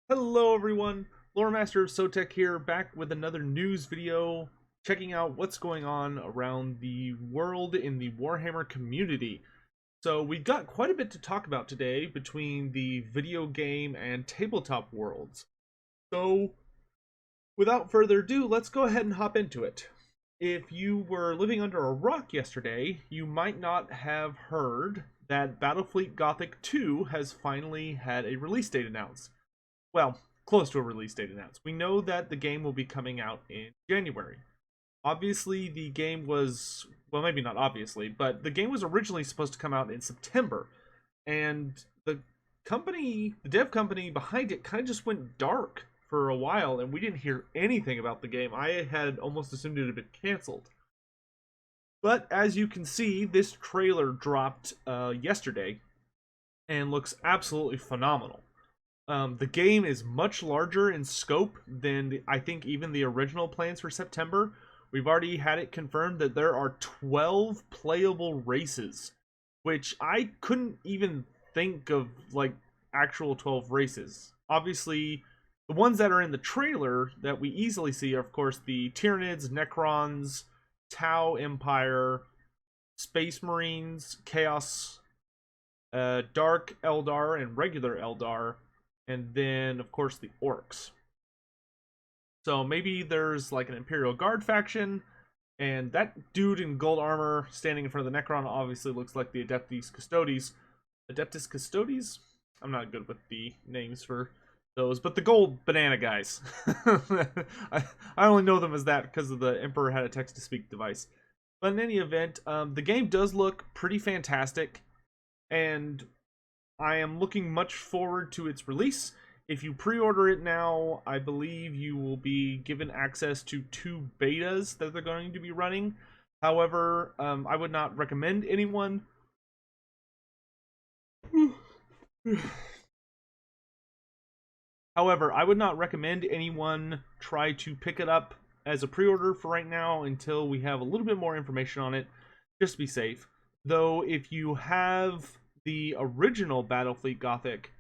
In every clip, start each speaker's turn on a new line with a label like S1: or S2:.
S1: Hello everyone, Loremaster of Sotek here, back with another news video, checking out what's going on around the world in the Warhammer community. So we've got quite a bit to talk about today between the video game and tabletop worlds. So without further ado, let's go ahead and hop into it. If you were living under a rock yesterday, you might not have heard that Battlefleet Gothic 2 has finally had a release date announced. Well, close to a release date announced. We know that the game will be coming out in January. Obviously, the game was, well, maybe not obviously, but the game was originally supposed to come out in September. And the dev company behind it kind of just went dark for a while, and we didn't hear anything about the game. I had almost assumed it had been canceled. But as you can see, this trailer dropped yesterday and looks absolutely phenomenal. The game is much larger in scope than I think even the original plans for September. We've already had it confirmed that there are 12 playable races, which I couldn't even think of like actual 12 races. Obviously, the ones that are in the trailer that we easily see are, of course, the Tyranids, Necrons, Tau Empire, Space Marines, Chaos, Dark Eldar, and regular Eldar. And then, of course, the Orcs. So maybe there's like an Imperial Guard faction, and that dude in gold armor standing in front of the Necron obviously looks like the Adeptus Custodes. Adeptus Custodes? I'm not good with the names for those, but the gold banana guys. I only know them as that because of the Emperor had a text-to-speak device. But in any event, the game does look pretty fantastic, and I am looking much forward to its release. If you pre-order it now, I believe you will be given access to 2 betas that they're going to be running. However, I would not recommend anyone try to pick it up as a pre-order for right now until we have a little bit more information on it, just to be safe. Though, if you have the original Battlefleet Gothic,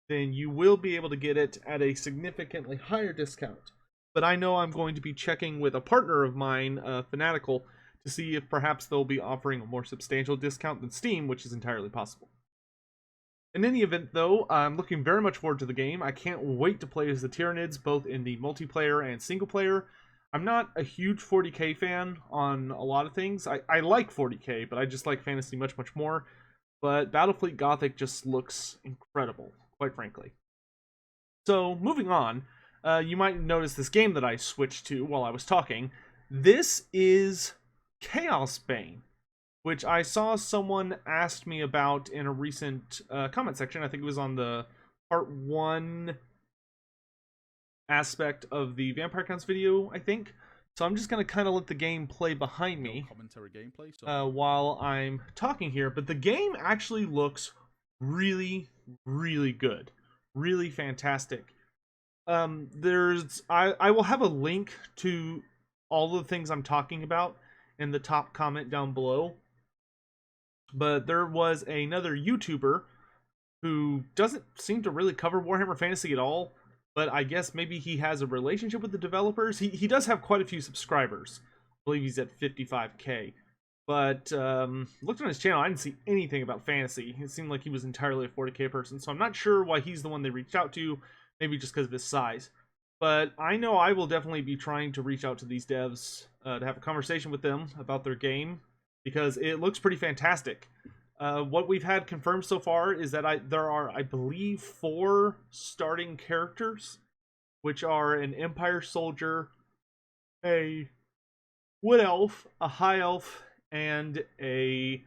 S1: then you will be able to get it at a significantly higher discount. But I know I'm going to be checking with a partner of mine, Fanatical, to see if perhaps they'll be offering a more substantial discount than Steam, which is entirely possible. In any event, though, I'm looking very much forward to the game. I can't wait to play as the Tyranids, both in the multiplayer and single player. I'm not a huge 40k fan on a lot of things. I like 40k, but I just like fantasy much, much more. But Battlefleet Gothic just looks incredible, quite frankly. So, moving on, you might notice this game that I switched to while I was talking. This is Chaos Bane, which I saw someone asked me about in a recent comment section. I think it was on the part 1 aspect of the Vampire Counts video, I think. So I'm just going to kind of let the game play behind me while I'm talking here. But the game actually looks really, really good. Really fantastic. I will have a link to all the things I'm talking about in the top comment down below. But there was another YouTuber who doesn't seem to really cover Warhammer Fantasy at all. But I guess maybe he has a relationship with the developers. He does have quite a few subscribers. I believe he's at 55k. But looked on his channel, I didn't see anything about fantasy. It seemed like he was entirely a 40k person. So I'm not sure why he's the one they reached out to. Maybe just because of his size. But I know I will definitely be trying to reach out to these devs to have a conversation with them about their game, because it looks pretty fantastic. What we've had confirmed so far is that there are, I believe, 4 starting characters, which are an Empire Soldier, a Wood Elf, a High Elf, and a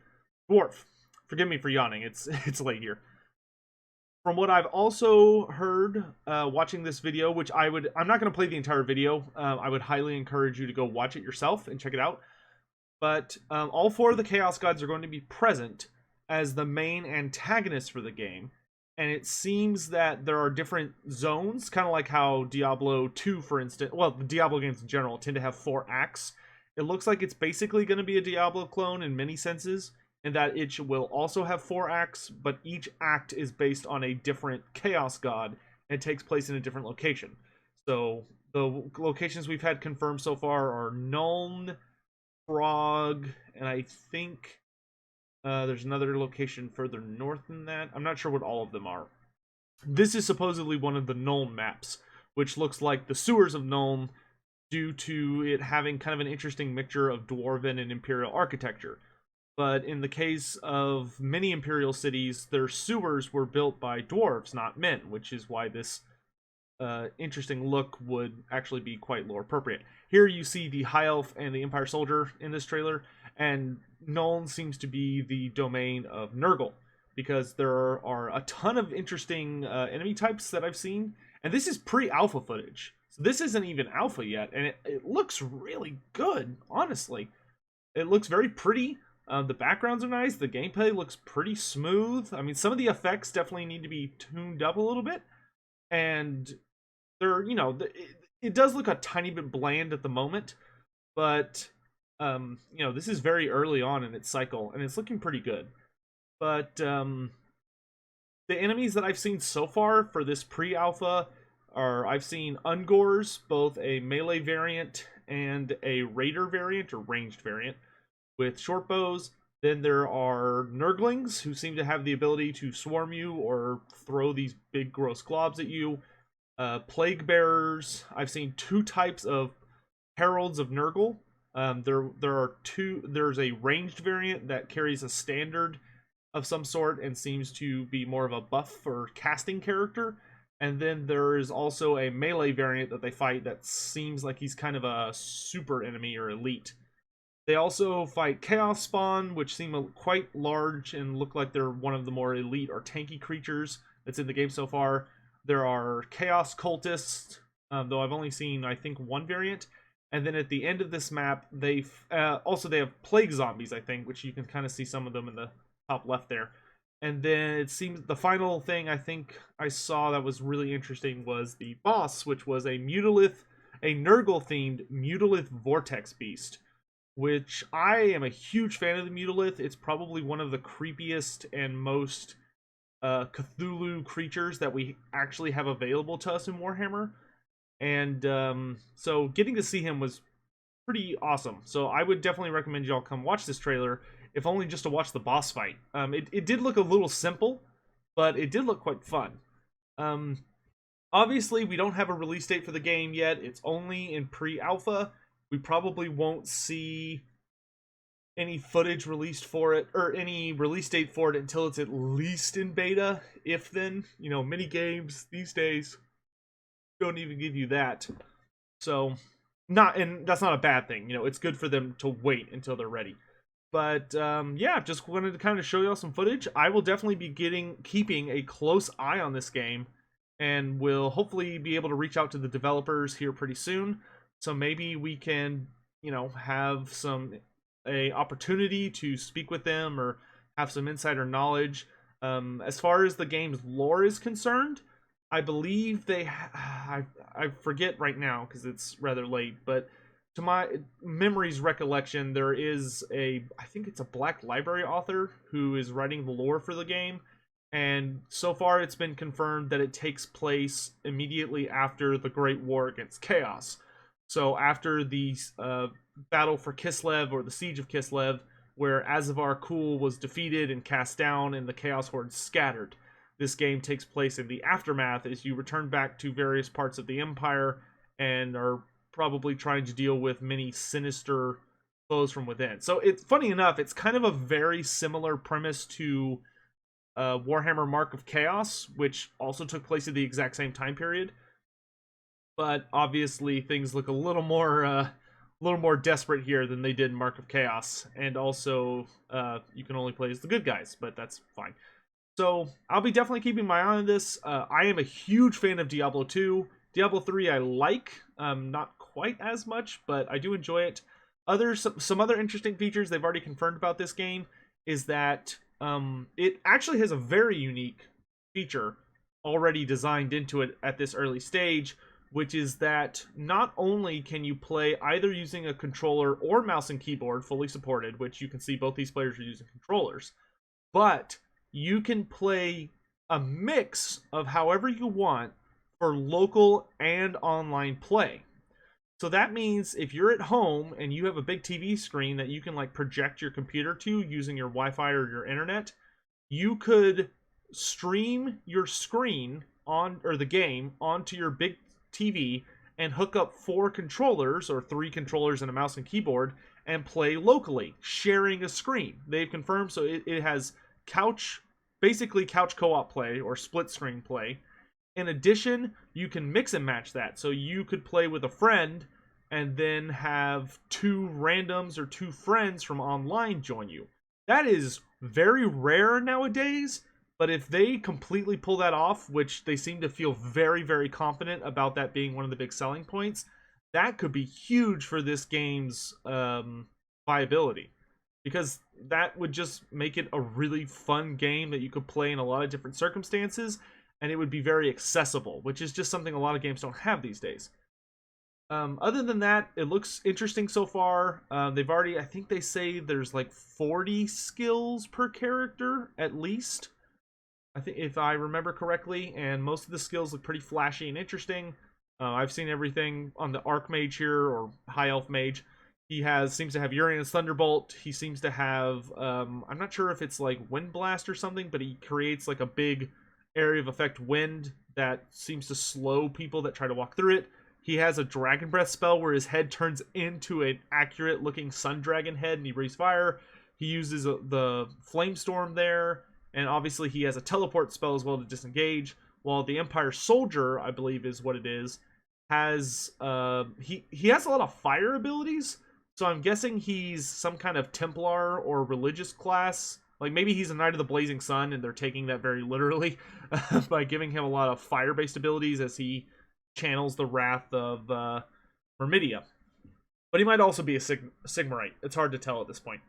S1: Dwarf. Forgive me for yawning, it's late here. From what I've also heard watching this video, which I'm not going to play the entire video, I would highly encourage you to go watch it yourself and check it out. But all 4 of the Chaos Gods are going to be present as the main antagonist for the game, and it seems that there are different zones, kind of like how Diablo 2, for instance, well, the Diablo games in general tend to have 4 acts. It looks like it's basically going to be a Diablo clone in many senses, in that it will also have 4 acts, but each act is based on a different Chaos God, and it takes place in a different location. So the locations we've had confirmed so far are Nuln, Frog, and I think there's another location further north than that. I'm not sure what all of them are. This is supposedly one of the Nuln maps, which looks like the sewers of Nuln due to it having kind of an interesting mixture of Dwarven and Imperial architecture. But in the case of many Imperial cities, their sewers were built by dwarves, not men, which is why this interesting look would actually be quite lore appropriate. Here you see the High Elf and the Empire Soldier in this trailer, and Nuln seems to be the domain of Nergal, because there are a ton of interesting enemy types that I've seen, and this is pre-alpha footage. So this isn't even alpha yet, and it looks really good, honestly. It looks very pretty. The backgrounds are nice. The gameplay looks pretty smooth. I mean, some of the effects definitely need to be tuned up a little bit, and they're, you know, it does look a tiny bit bland at the moment, but you know, this is very early on in its cycle, and it's looking pretty good. But the enemies that I've seen so far for this pre-alpha are, I've seen Ungors, both a melee variant and a raider variant or ranged variant with short bows. Then there are Nerglings, who seem to have the ability to swarm you or throw these big gross globs at you. Plague bearers. I've seen two types of heralds of Nergal. There are two. There's a ranged variant that carries a standard of some sort and seems to be more of a buff for casting character. And then there is also a melee variant that they fight that seems like he's kind of a super enemy or elite. They also fight Chaos Spawn, which seem quite large and look like they're one of the more elite or tanky creatures that's in the game so far. There are Chaos Cultists, though I've only seen, I think, one variant. And then at the end of this map, they have Plague Zombies, I think, which you can kind of see some of them in the top left there. And then it seems the final thing I think I saw that was really interesting was the boss, which was a Middleearth, a Nergal-themed Middleearth Vortex Beast, which I am a huge fan of the Middleearth. It's probably one of the creepiest and most Cthulhu creatures that we actually have available to us in Warhammer. And so getting to see him was pretty awesome. So I would definitely recommend y'all come watch this trailer, if only just to watch the boss fight. It did look a little simple, but it did look quite fun. Obviously, we don't have a release date for the game yet. It's only in pre-alpha. We probably won't see any footage released for it, or any release date for it, until it's at least in beta, if then. You know, mini games these days don't even give you that. So, and that's not a bad thing. You know, it's good for them to wait until they're ready. But yeah, just wanted to kind of show y'all some footage. I will definitely be keeping a close eye on this game, and will hopefully be able to reach out to the developers here pretty soon. So maybe we can, you know, have a opportunity to speak with them or have some insider knowledge. As far as the game's lore is concerned, I believe I forget right now because it's rather late, but to my memory's recollection, there is I think it's a Black Library author who is writing the lore for the game, and so far it's been confirmed that it takes place immediately after the Great War against Chaos. So after the battle for Kislev, or the Siege of Kislev, where Azavar Kul was defeated and cast down and the Chaos Horde scattered, this game takes place in the aftermath as you return back to various parts of the Empire and are probably trying to deal with many sinister foes from within. So it's funny enough, it's kind of a very similar premise to Warhammer Mark of Chaos, which also took place at the exact same time period. But obviously things look a little more desperate here than they did in Mark of Chaos, and also you can only play as the good guys, but that's fine. So I'll be definitely keeping my eye on this. I am a huge fan of Diablo 2. Diablo 3 I like, not quite as much, but I do enjoy it. Some other interesting features they've already confirmed about this game is that it actually has a very unique feature already designed into it at this early stage, which is that not only can you play either using a controller or mouse and keyboard, fully supported, which you can see both these players are using controllers, but you can play a mix of however you want for local and online play. So that means if you're at home and you have a big TV screen that you can like project your computer to using your Wi-Fi or your internet, you could stream your screen on, or the game onto your big TV, and hook up 4 controllers or 3 controllers and a mouse and keyboard and play locally, sharing a screen. They've confirmed, so it has basically couch co-op play or split screen play. In addition, you can mix and match that. So you could play with a friend and then have 2 randoms or 2 friends from online join you. That is very rare nowadays, but if they completely pull that off, which they seem to feel very, very confident about that being one of the big selling points, that could be huge for this game's viability. Because that would just make it a really fun game that you could play in a lot of different circumstances, and it would be very accessible, which is just something a lot of games don't have these days. Other than that, it looks interesting so far. They've already, I think they say there's like 40 skills per character, at least. I think, if I remember correctly, and most of the skills look pretty flashy and interesting. I've seen everything on the Archmage here, or High Elf Mage. He seems to have Urian's Thunderbolt. He seems to have, I'm not sure if it's like Wind Blast or something, but he creates like a big area of effect wind that seems to slow people that try to walk through it. He has a Dragon Breath spell where his head turns into an accurate looking Sun Dragon head and he breathes fire. He uses the Flamestorm there, and obviously he has a teleport spell as well to disengage. While the Empire Soldier, I believe is what it is, has he has a lot of fire abilities. So I'm guessing he's some kind of Templar or religious class. Like maybe he's a Knight of the Blazing Sun and they're taking that very literally by giving him a lot of fire-based abilities as he channels the wrath of Myrmidia. But he might also be a Sigmarite. It's hard to tell at this point.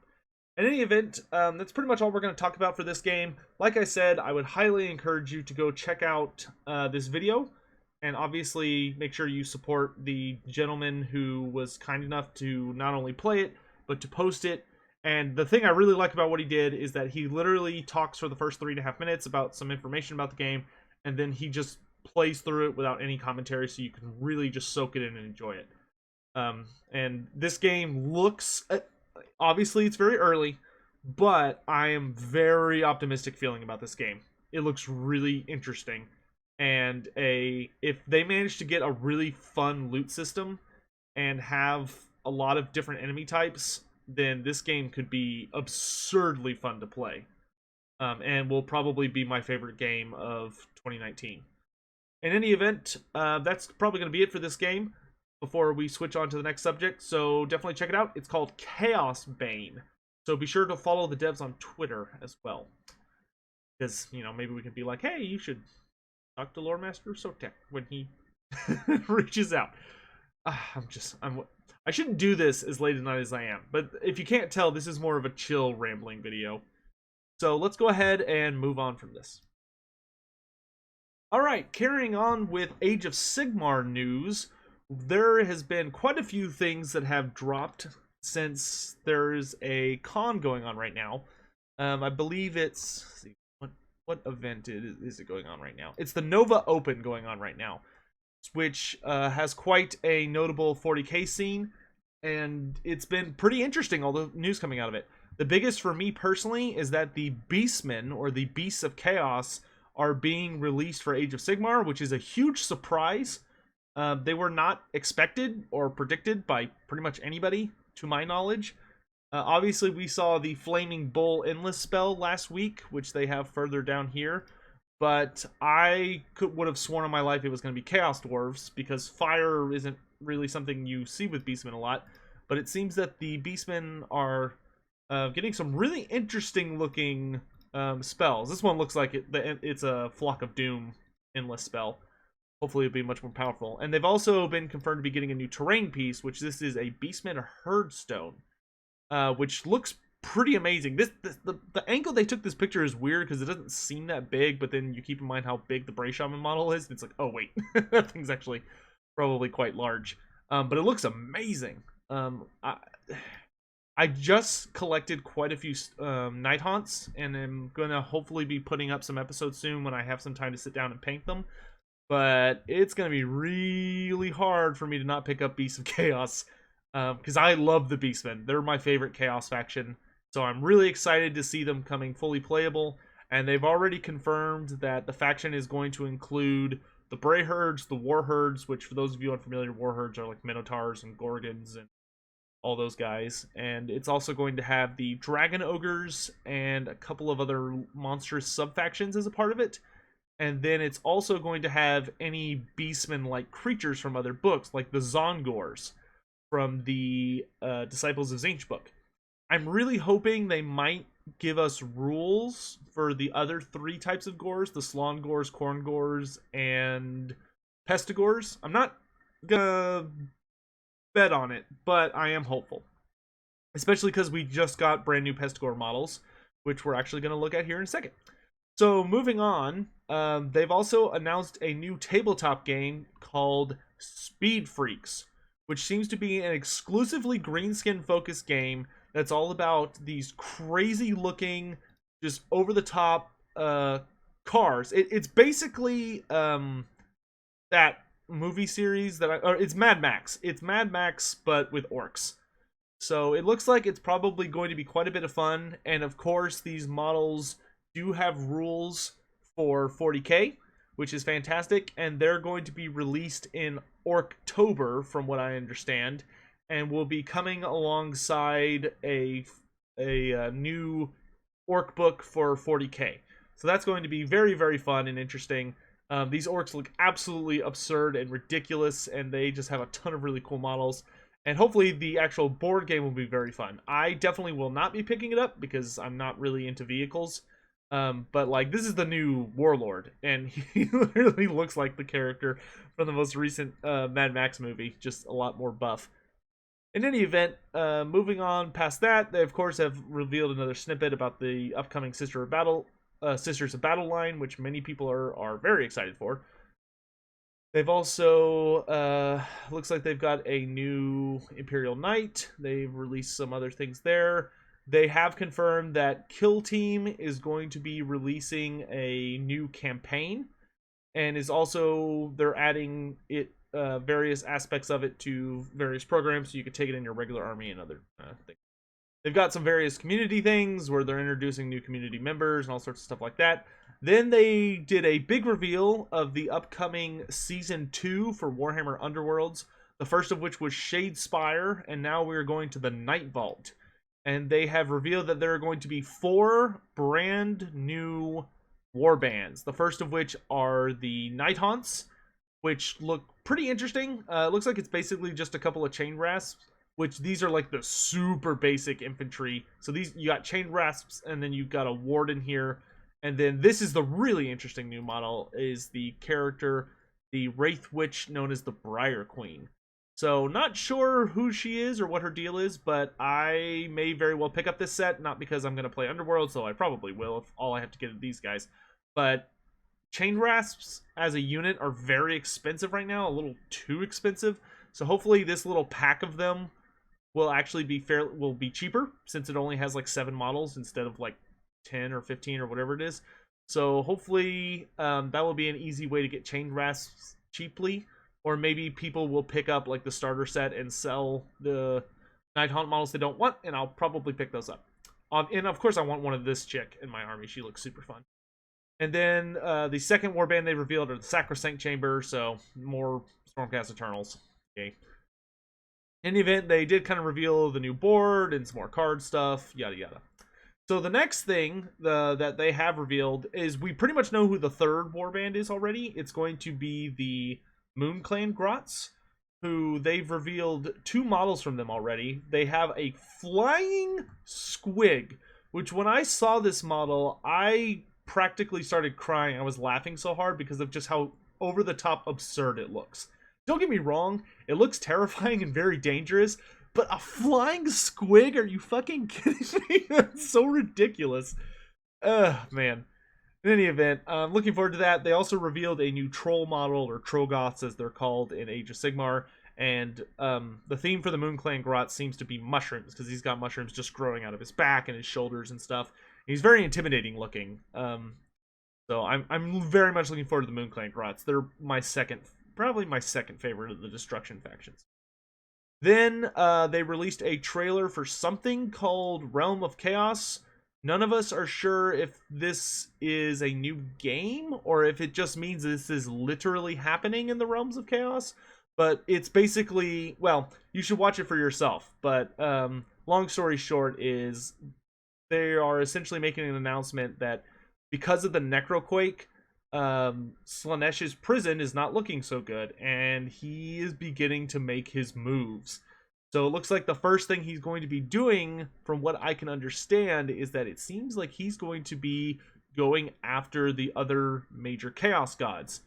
S1: In any event, that's pretty much all we're going to talk about for this game. Like I said, I would highly encourage you to go check out this video. And obviously, make sure you support the gentleman who was kind enough to not only play it, but to post it. And the thing I really like about what he did is that he literally talks for the first 3.5 minutes about some information about the game, and then he just plays through it without any commentary, so you can really just soak it in and enjoy it. And this game looks... obviously, it's very early, but I am very optimistic feeling about this game. It looks really interesting. And if they manage to get a really fun loot system and have a lot of different enemy types, then this game could be absurdly fun to play. And will probably be my favorite game of 2019. In any event, that's probably going to be it for this game before we switch on to the next subject. So definitely check it out. It's called Chaos Bane. So be sure to follow the devs on Twitter as well. Because, you know, maybe we could be like, hey, you should talk to Loremaster Sotek when he reaches out. I shouldn't do this as late at night as I am, but if you can't tell, this is more of a chill rambling video. So let's go ahead and move on from this. Alright, carrying on with Age of Sigmar news, there has been quite a few things that have dropped since there's a con going on right now. I believe it's... let's see, what event is it going on right now? It's the Nova Open going on right now, which has quite a notable 40k scene, and it's been pretty interesting, all the news coming out of it. The biggest for me personally is that the Beastmen, or the Beasts of Chaos, are being released for Age of Sigmar, which is a huge surprise. They were not expected or predicted by pretty much anybody, to my knowledge. Obviously, we saw the Flaming Bull Endless spell last week, which they have further down here. But I would have sworn on my life it was going to be Chaos Dwarves, because fire isn't really something you see with Beastmen a lot. But it seems that the Beastmen are getting some really interesting looking spells. This one looks like it's a Flock of Doom Endless spell. Hopefully it'll be much more powerful. And they've also been confirmed to be getting a new terrain piece, which this is a Beastmen Herdstone. Which looks pretty amazing. The angle they took this picture is weird because it doesn't seem that big, but then you keep in mind how big the Bray Shaman model is, and it's like, oh wait, that thing's actually probably quite large. But it looks amazing. I just collected quite a few Night Haunts, and I'm gonna hopefully be putting up some episodes soon when I have some time to sit down and paint them. but it's going to be really hard for me to not pick up Beasts of Chaos, because I love the Beastmen. They're my favorite Chaos faction, so I'm really excited to see them coming fully playable, and they've already confirmed that the faction is going to include the Bray Herds, the War Herds, which for those of you unfamiliar, War Herds are like Minotaurs and Gorgons and all those guys, and it's also going to have the Dragon Ogres and a couple of other monstrous sub-factions as a part of it. And then it's also going to have any Beastmen-like creatures from other books, like the Zongors from the Disciples of Tzeentch book. I'm really hoping they might give us rules for the other 3 types of gores, the Slongors, Corngors, and Pestigors. I'm not gonna bet on it, but I am hopeful. Especially because we just got brand new Pestigor models, which we're actually going to look at here in a second. So moving on, they've also announced a new tabletop game called Speed Freaks, which seems to be an exclusively greenskin focused game that's all about these crazy looking, just over the top cars. It's basically that movie series that it's Mad Max. It's Mad Max, but with orcs. So it looks like it's probably going to be quite a bit of fun. And of course, these models do have rules for 40k, which is fantastic. And they're going to be released in Orktober, from what I understand, and will be coming alongside a new orc book for 40k. So that's going to be very, very fun and interesting. These orcs look absolutely absurd and ridiculous, and they just have a ton of really cool models. And hopefully the actual board game will be very fun. I definitely will not be picking it up because I'm not really into vehicles. But like, this is the new Warlord, and he literally looks like the character from the most recent Mad Max movie, just a lot more buff. In any event, moving on past that, they of course have revealed another snippet about the upcoming Sisters of Battle line, which many people are very excited for. They've also looks like they've got a new Imperial Knight. They've released some other things there. They have confirmed that Kill Team is going to be releasing a new campaign, and is also, they're adding it various aspects of it to various programs, so you could take it in your regular army and other things. They've got some various community things where they're introducing new community members and all sorts of stuff like that. Then they did a big reveal of the upcoming Season 2 for Warhammer Underworlds, the first of which was Shadespire, and now we're going to the Night Vault. And they have revealed that there are going to be 4 brand new warbands, the first of which are the Night Haunts, which look pretty interesting. It looks like it's basically just a couple of chain rasps, which these are like the super basic infantry. So these, you got chain rasps, and then you've got a warden here. And then this is the really interesting new model, is the character, the Wraith Witch known as the Briar Queen. So not sure who she is or what her deal is, but I may very well pick up this set, not because I'm going to play Underworld, so I probably will if all I have to get are these guys. But chain rasps as a unit are very expensive right now, a little too expensive. So hopefully this little pack of them will actually be will be cheaper, since it only has like 7 models instead of like 10 or 15 or whatever it is. So hopefully that will be an easy way to get chain rasps cheaply, or maybe people will pick up like the starter set and sell the Night Haunt models they don't want, and I'll probably pick those up. And of course I want one of this chick in my army. She looks super fun. And then the second warband they revealed are the Sacrosanct Chamber, so more Stormcast Eternals. Okay. In the event, they did kind of reveal the new board and some more card stuff, yada yada. So the next thing that they have revealed is, we pretty much know who the third warband is already. It's going to be the Moon Clan Grots, who they've revealed 2 models from them already. They have a flying squig, which when I saw this model, I practically started crying. I was laughing so hard because of just how over-the-top absurd it looks. Don't get me wrong, it looks terrifying and very dangerous, but a flying squig? Are you fucking kidding me? That's so ridiculous. Man. In any event, I'm looking forward to that. They also revealed a new troll model, or Trogoths as they're called in Age of Sigmar, and the theme for the Moon Clan Grot seems to be mushrooms, because he's got mushrooms just growing out of his back and his shoulders and stuff. He's very intimidating looking. So I'm very much looking forward to the Moon Clank rots. They're my second, probably my second favorite of the Destruction factions. Then they released a trailer for something called Realm of Chaos. None of us are sure if this is a new game or if it just means this is literally happening in the Realms of Chaos. But it's basically, well, you should watch it for yourself. But long story short is they are essentially making an announcement that because of the Necroquake, Slanesh's prison is not looking so good, and he is beginning to make his moves. So it looks like the first thing he's going to be doing, from what I can understand, is that it seems like he's going to be going after the other major Chaos Gods.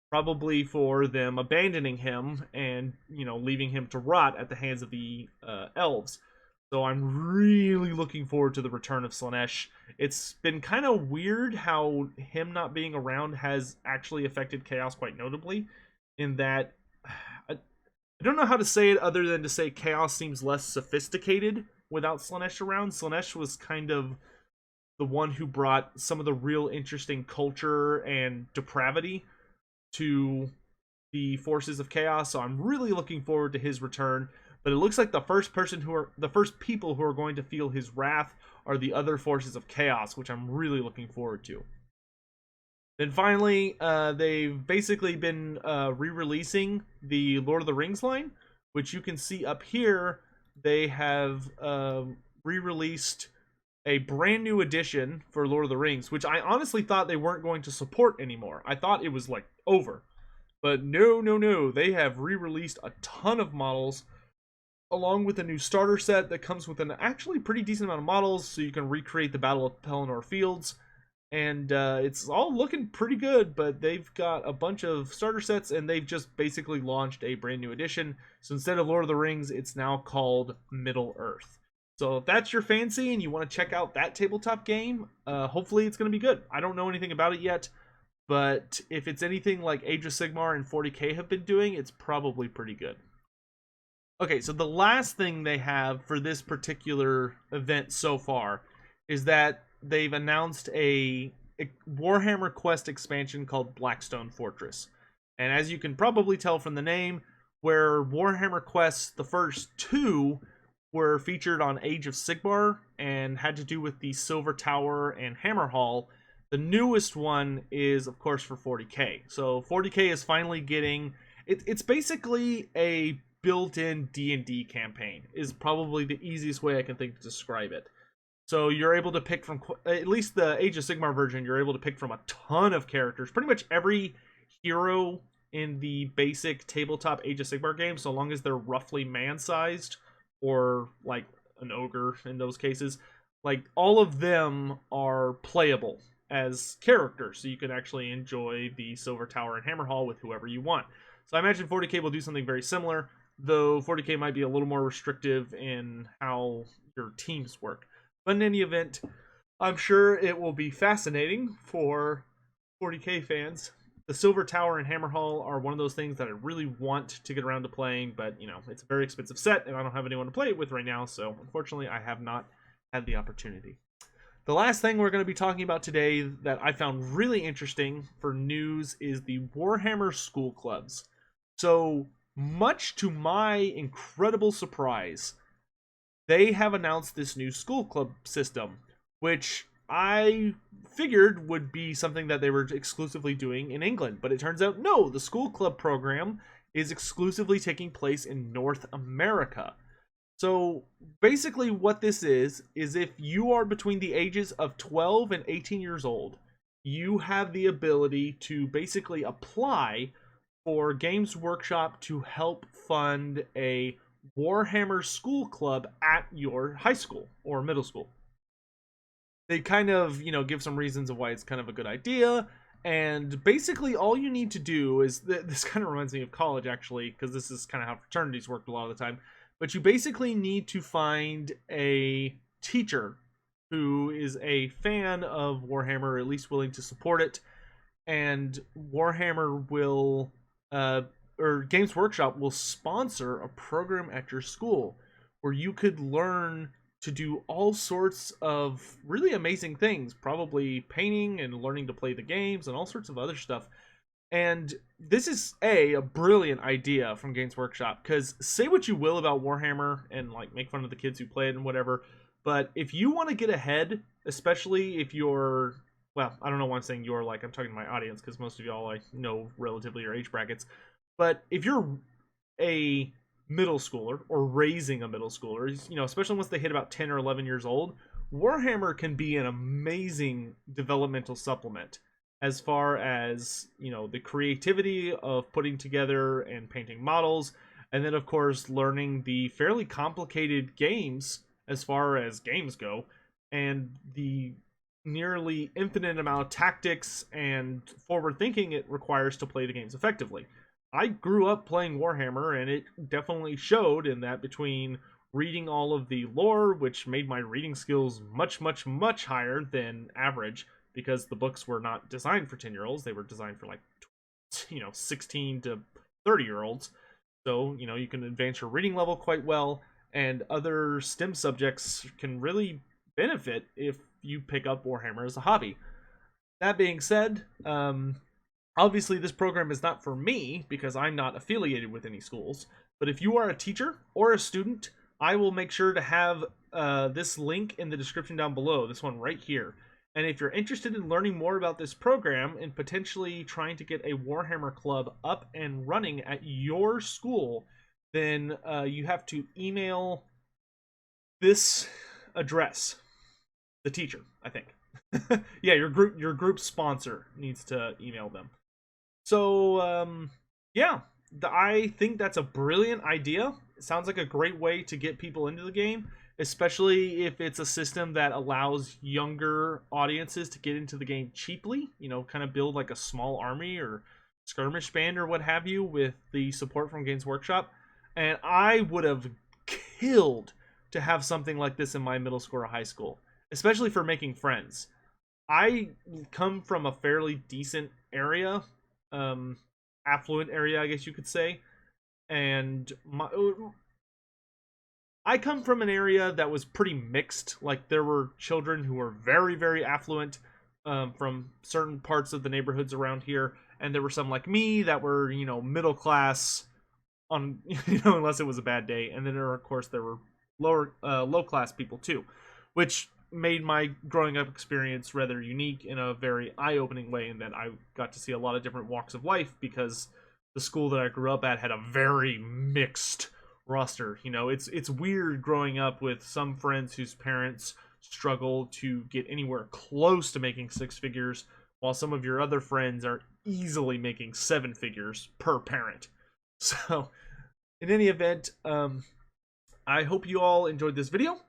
S1: Probably for them abandoning him and, leaving him to rot at the hands of the elves. So I'm really looking forward to the return of Slaanesh. It's been kind of weird how him not being around has actually affected Chaos quite notably, in that I don't know how to say it other than to say Chaos seems less sophisticated without Slaanesh around. Slaanesh was kind of the one who brought some of the real interesting culture and depravity to the forces of Chaos, so I'm really looking forward to his return. But it looks like the first people who are going to feel his wrath are the other forces of Chaos, which I'm really looking forward to. Then finally, they've basically been re-releasing the Lord of the Rings line, which you can see up here. They have re-released a brand new edition for Lord of the Rings, which I honestly thought they weren't going to support anymore. I thought it was like over. But no. They have re-released a ton of models, along with a new starter set that comes with an actually pretty decent amount of models, so you can recreate the Battle of Pelennor Fields. And it's all looking pretty good, but they've got a bunch of starter sets, and they've just basically launched a brand new edition. So instead of Lord of the Rings, it's now called Middle-earth. So if that's your fancy and you want to check out that tabletop game, hopefully it's going to be good. I don't know anything about it yet, but if it's anything like Age of Sigmar and 40k have been doing, it's probably pretty good. Okay, so the last thing they have for this particular event so far is that they've announced a Warhammer Quest expansion called Blackstone Fortress. And as you can probably tell from the name, where Warhammer Quests, the first two, were featured on Age of Sigmar and had to do with the Silver Tower and Hammer Hall, the newest one is, of course, for 40k. So 40k is finally getting... It's basically a built-in D&D campaign, is probably the easiest way I can think to describe it. So you're able to pick from, at least the Age of Sigmar version, you're able to pick from a ton of characters. Pretty much every hero in the basic tabletop Age of Sigmar game, so long as they're roughly man-sized, or like an ogre in those cases, like all of them are playable as characters, so you can actually enjoy the Silver Tower and Hammer Hall with whoever you want. So I imagine 40k will do something very similar, though 40k might be a little more restrictive in how your teams work. But in any event, I'm sure it will be fascinating for 40k fans. The Silver Tower and Hammer Hall are one of those things that I really want to get around to playing, but, it's a very expensive set, and I don't have anyone to play it with right now, so unfortunately I have not had the opportunity. The last thing we're going to be talking about today that I found really interesting for news is the Warhammer School Clubs. So, much to my incredible surprise, they have announced this new school club system, which I figured would be something that they were exclusively doing in England. But it turns out, no, the school club program is exclusively taking place in North America. So basically what this is if you are between the ages of 12 and 18 years old, you have the ability to basically apply for Games Workshop to help fund a Warhammer school club at your high school or middle school. They kind of, give some reasons of why it's kind of a good idea. And basically all you need to do is, this kind of reminds me of college actually, because this is kind of how fraternities worked a lot of the time. But you basically need to find a teacher who is a fan of Warhammer, or at least willing to support it. And Warhammer will, or Games Workshop will sponsor a program at your school where you could learn to do all sorts of really amazing things, probably painting and learning to play the games and all sorts of other stuff. And this is a brilliant idea from Games Workshop, because say what you will about Warhammer and like make fun of the kids who play it and whatever, but if you want to get ahead, especially if you're, well, I don't know why I'm saying you're, like I'm talking to my audience because most of y'all I know relatively your age brackets, but if you're a middle schooler or raising a middle schooler, especially once they hit about 10 or 11 years old, Warhammer can be an amazing developmental supplement as far as, the creativity of putting together and painting models, and then of course learning the fairly complicated games as far as games go, and the nearly infinite amount of tactics and forward thinking it requires to play the games effectively. I grew up playing Warhammer, and it definitely showed in that, between reading all of the lore, which made my reading skills much, much, much higher than average, because the books were not designed for 10-year-olds. They were designed for 16 to 30-year-olds. So, you can advance your reading level quite well, and other STEM subjects can really benefit if you pick up Warhammer as a hobby. That being said, obviously this program is not for me because I'm not affiliated with any schools, but if you are a teacher or a student, I will make sure to have this link in the description down below, this one right here. And if you're interested in learning more about this program and potentially trying to get a Warhammer club up and running at your school, then you have to email this address, the teacher, I think. Yeah, your group sponsor needs to email them. So, yeah, I think that's a brilliant idea. It sounds like a great way to get people into the game, especially if it's a system that allows younger audiences to get into the game cheaply, kind of build like a small army or skirmish band or what have you with the support from Games Workshop. And I would have killed to have something like this in my middle school or high school, especially for making friends. I come from a fairly decent area, affluent area, I guess you could say, and I come from an area that was pretty mixed. Like, there were children who were very, very affluent from certain parts of the neighborhoods around here, and there were some like me that were, middle class on, unless it was a bad day. And then of course there were low class people too, which made my growing up experience rather unique in a very eye-opening way, in that I got to see a lot of different walks of life, because the school that I grew up at had a very mixed roster. It's weird growing up with some friends whose parents struggle to get anywhere close to making six figures, while some of your other friends are easily making seven figures per parent. So, in any event, I hope you all enjoyed this video.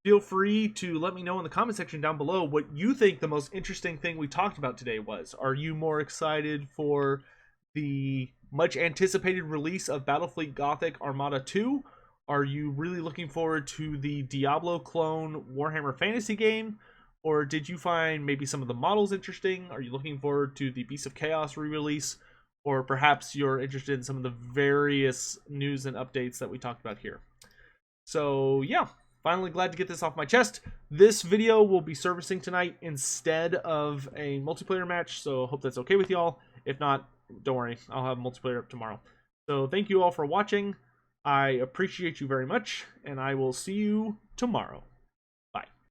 S1: Feel free to let me know in the comment section down below what you think the most interesting thing we talked about today was. Are you more excited for the much anticipated release of Battlefleet Gothic Armada 2? Are you really looking forward to the Diablo clone Warhammer Fantasy game? Or did you find maybe some of the models interesting? Are you looking forward to the Beasts of Chaos re-release? Or perhaps you're interested in some of the various news and updates that we talked about here. So yeah, finally glad to get this off my chest. This video will be servicing tonight instead of a multiplayer match, so hope that's okay with y'all. If not, don't worry, I'll have multiplayer up tomorrow. So thank you all for watching. I appreciate you very much, and I will see you tomorrow.